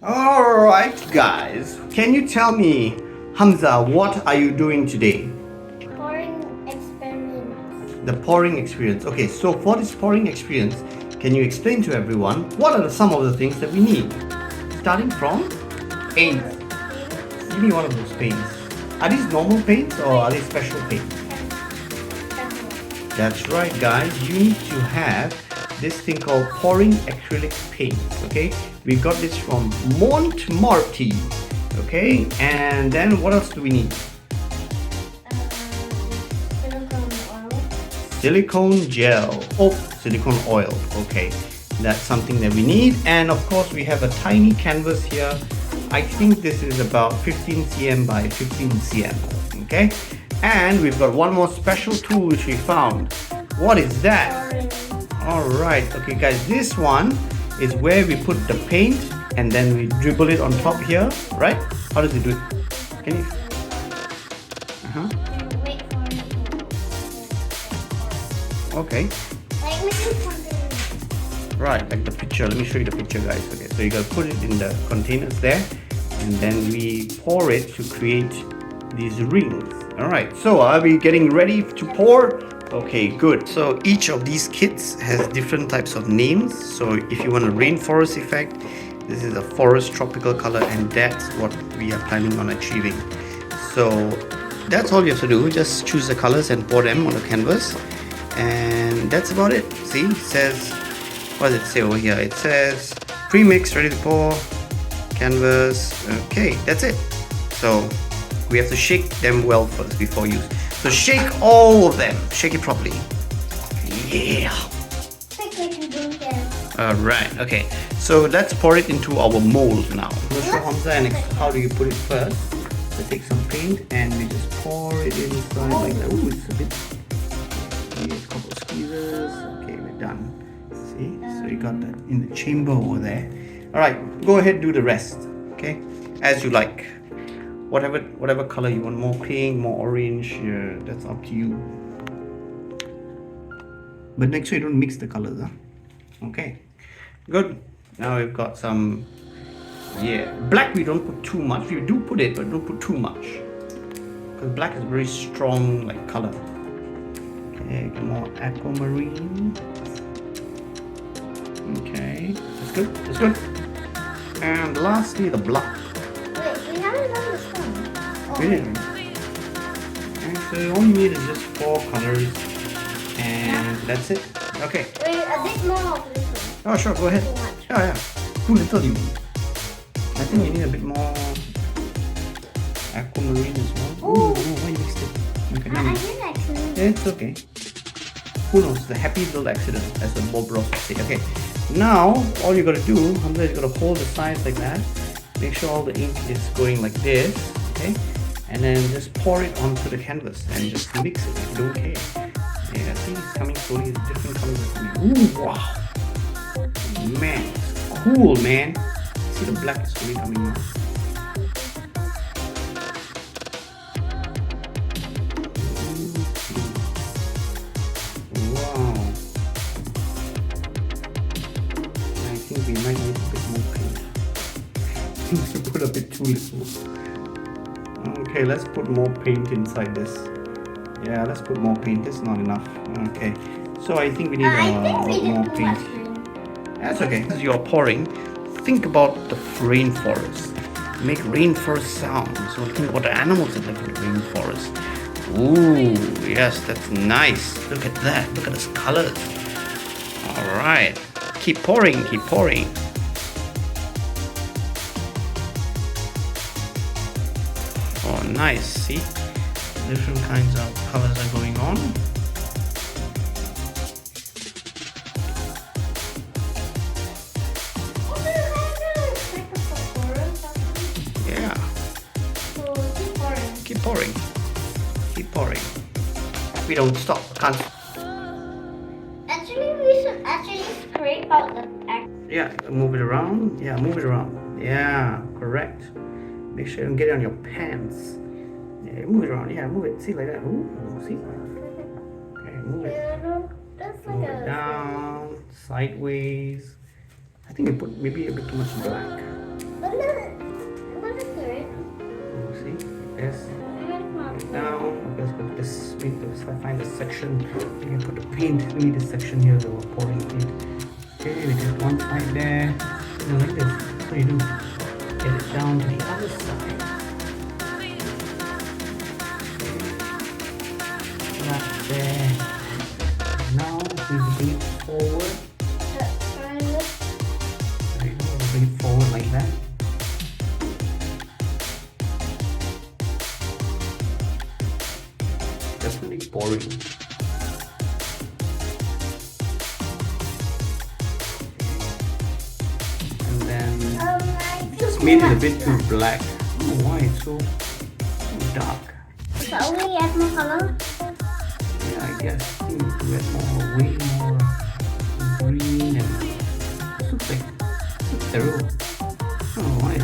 Alright guys, can you tell me, Hamza, what are you doing today? Pouring experiment. The pouring experience. Okay, so for this pouring experience, can you explain to everyone what are some of the things that we need? Starting from paints. Give me one of those paints. Are these normal paints or are they special paints? That's right guys, you need to have this thing called pouring acrylic paint. Okay, we got this from Montmartre. Okay, and then what else do we need? Silicone oil. Silicone gel. Oh, silicone oil. Okay, that's something that we need. And of course we have a tiny canvas here. I think this is about 15 cm by 15 cm. Okay, and we've got one more special tool which we found. What is that? Alright, okay guys, this one is where we put the paint and then we dribble it on top here, right? How does it do it? Can you? Wait for it. Okay. Like making something. Right, like the picture. Let me show you the picture guys. Okay, so you gotta put it in the containers there and then we pour it to create these rings. Alright, so are we getting ready to pour? Okay, good. So each of these kits has different types of names. So if you want a rainforest effect, this is a forest tropical color and that's what we are planning on achieving. So that's all you have to do. Just choose the colors and pour them on the canvas. And that's about it. See, it says, what does it say over here? It says pre-mix, ready to pour, canvas. Okay, that's it. So we have to shake them well first before use. So shake all of them. Shake it properly. Yeah. Alright, okay. So let's pour it into our mold now. We'll show Hamza and how do you put it first. So take some paint and we just pour it inside like that. Ooh, it's a bit. Okay, a couple of squeezes. Okay, we're done. See? So you got that in the chamber over there. Alright, go ahead, do the rest. Okay? As you like. Whatever color you want, more pink, more orange, yeah, that's up to you. But make sure you don't mix the colors, huh? Okay, good. Now we've got some, yeah, black we don't put too much. We do put it, but don't put too much. Because black is a very strong like color. Okay, get more aquamarine. Okay, that's good, that's good. And lastly, the black. Wait, we haven't done this one. Really? And so all you need is just 4 colors and that's it. Okay. Wait, a bit more of this one. Oh sure, go ahead. Too much. Yeah. Too little you mean. I think you need a bit more aquamarine as well. Ooh. No, why you mixed it? Okay, I did actually. it's okay. Who knows? The happy little accident, as the Bob Ross would say. Okay. Now all you gotta do, Hamza is gonna hold the sides like that. Make sure all the ink is going like this. Okay. And then just pour it onto the canvas and just mix it. Don't care. Yeah, see, it's coming slowly. It's different colors. Ooh, wow. Man, it's cool, man. See the black is slowly coming out. Wow. I think we might need a bit more paint. I think we put a bit too little. Okay, let's put more paint inside this. Yeah, let's put more paint. This is not enough. Okay, so I think we need a lot more paint. That's okay. As you're pouring, think about the rainforest. Make rainforest sounds. So think about the animals that live in the rainforest. Ooh, yes, that's nice. Look at that. Look at those colors. All right, keep pouring. Keep pouring. Oh, nice. See, different kinds of colors are going on. Yeah. So keep pouring. Keep pouring. Keep pouring. We don't stop. Can't. Actually, we should actually scrape out the Yeah, move it around. Yeah, move it around. Yeah, correct. Make sure you don't get it on your pants. Yeah, move it around. Yeah, move it. See, like that. Ooh, see? Okay, move it. That's like Move it down, sideways. I think I put maybe a bit too much black. But wait, if I find a section, we can put the paint. We need a section here, the pouring paint. Okay, we get one side there. Like this. What do you do? Get it down to the other side. Right there. Now we bring it forward. Right, bring it forward like that. Definitely pouring. And then just made it a bit too black. I don't know why it's so dark. So we add more color? Yeah, I guess we need to add more, way more green and this looks like arrow. I don't know why it's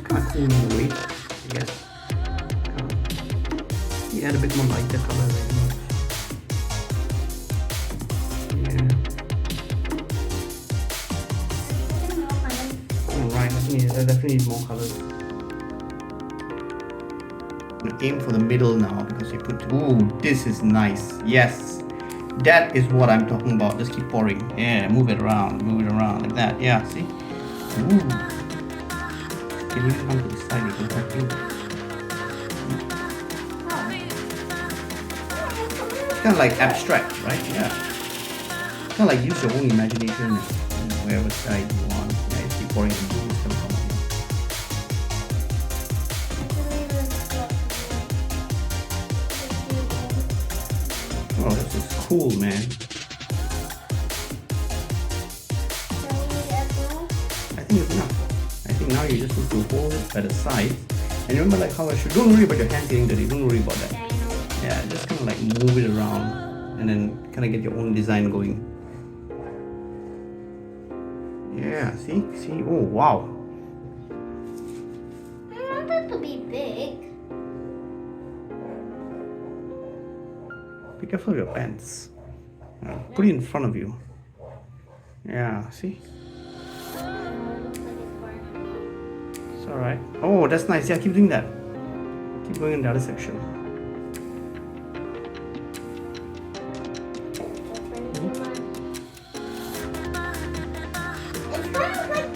kind of cool in a way, I guess. You add a bit more lighter color right now. Yeah. Alright, I definitely need more colors. I'm gonna aim for the middle now because you put. Ooh, this is nice. Yes, that is what I'm talking about. Just keep pouring. Yeah, move it around like that. Yeah, see. Ooh. Can you come to the side? You can touch it. Kind of like abstract, right? Yeah. Kind of like use your own imagination and wherever side you want. Yeah, you keep pouring and blue is coming from here. Oh, this is cool, man. I think it's enough. I think now you just need to hold it by the sides. And remember, like how I should. Don't worry about your hands getting dirty. Don't worry about that. Yeah, just kind of like move it around and then kind of get your own design going. Yeah, see? Oh, wow. I want it to be big. Be careful of your pants. Put it in front of you. Yeah, see? It's alright. Oh, that's nice. Yeah, keep doing that. Keep going in the other section.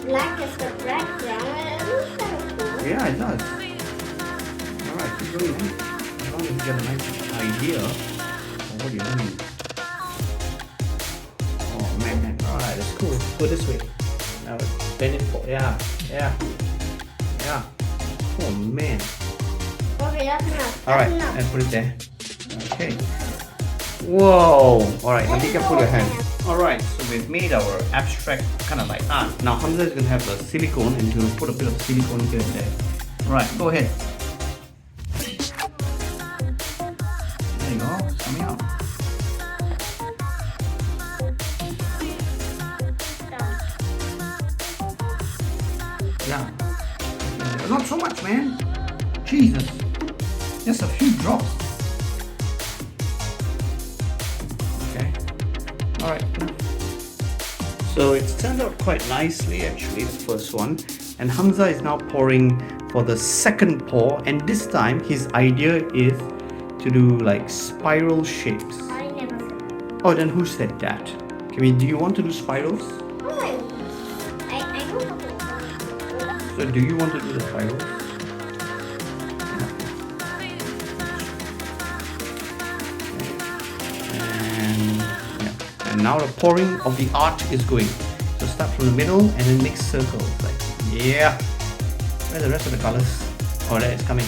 Black as the background. It looks kind of cool. Yeah, it does. Alright, keep going. As long as you get a nice idea of what you're doing. Oh man, alright, that's cool. Go this way. Now bend it for. Yeah. Oh man. Okay, that's enough. Alright, That's enough. and put it there. Okay. Whoa! Alright, now be careful your hand. Alright, so we've made our abstract kind of like art. Now Hamza is going to have the silicone and he'll put a bit of silicone here and there. Alright, go ahead. There you go, it's coming out. Yeah. Not so much, man. Jesus. Just a few drops. Okay. Alright. So it's turned out quite nicely actually, the first one. And Hamza is now pouring for the second pour, and this time his idea is to do like spiral shapes. I never said. Oh, then who said that? Do you want to do spirals? Oh, I know how to. So do you want to do the spirals? And now the pouring of the art is going. So start from the middle and then make circles. Like, yeah. Where are the rest of the colors? Oh, there it's coming.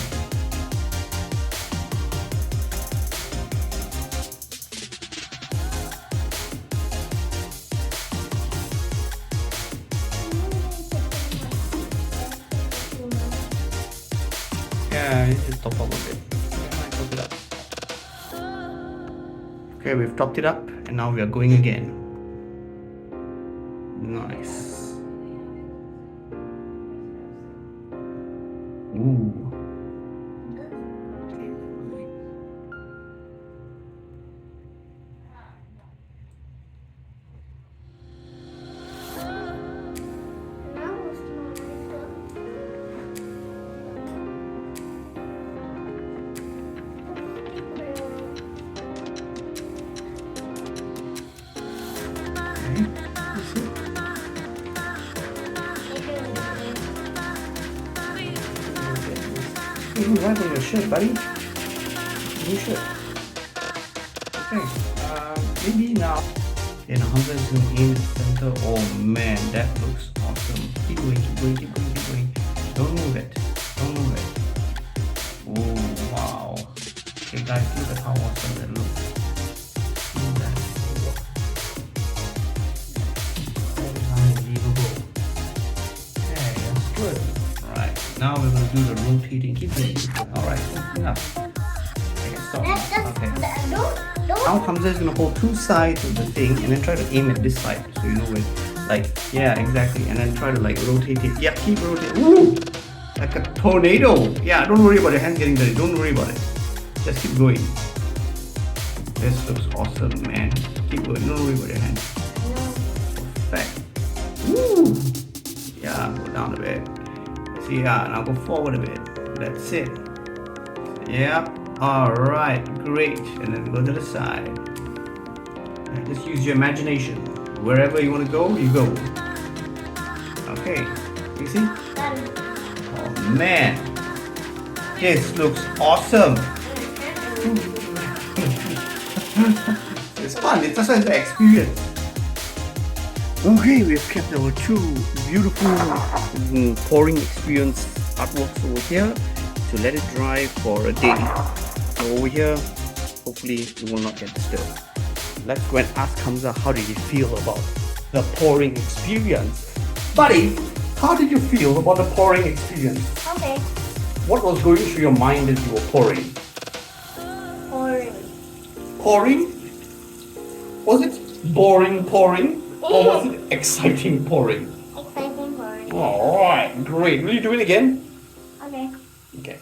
Yeah, I need to top up a bit. Yeah, I top it up. Okay, we've topped it up and now we are going again. Nice. Ooh. You right on your shirt, buddy. New shirt. Okay. Maybe now. And Hamza is going to aim at the center. Oh man, that looks awesome. Keep going, keep going, keep going, keep going. Don't move it. Don't move it. Oh wow. Okay guys, look at how awesome that looks. See that? That is unbelievable. Okay, that's good. Alright, now we're going to do the rotating. Keep going, keep going. Alright, enough. Okay, stop. Okay. Now Hamza is going to hold two sides of the thing and then try to aim at this side. So you know where, like, yeah, exactly. And then try to like rotate it. Yeah, keep rotating. Woo! Like a tornado. Yeah, don't worry about your hands getting dirty. Don't worry about it. Just keep going. This looks awesome, man. Keep going. Don't worry about your hands. Perfect. Woo! Yeah, go down a bit. See, yeah, now go forward a bit. That's it. Yeah. Alright, great. And then go to the side. And just use your imagination. Wherever you want to go, you go. Okay. You see? Oh man. This looks awesome. It's fun. It's just an experience. Okay, we've kept our two beautiful pouring experience artworks over here to let it dry for a day. So over here, hopefully it will not get disturbed. Let's go and ask Hamza how did he feel about the pouring experience. Buddy, how did you feel about the pouring experience? Okay. What was going through your mind as you were pouring? Pouring. Pouring? Was it boring pouring? Or was it exciting pouring? Exciting pouring. Alright, great. Will you do it again? Okay. Okay.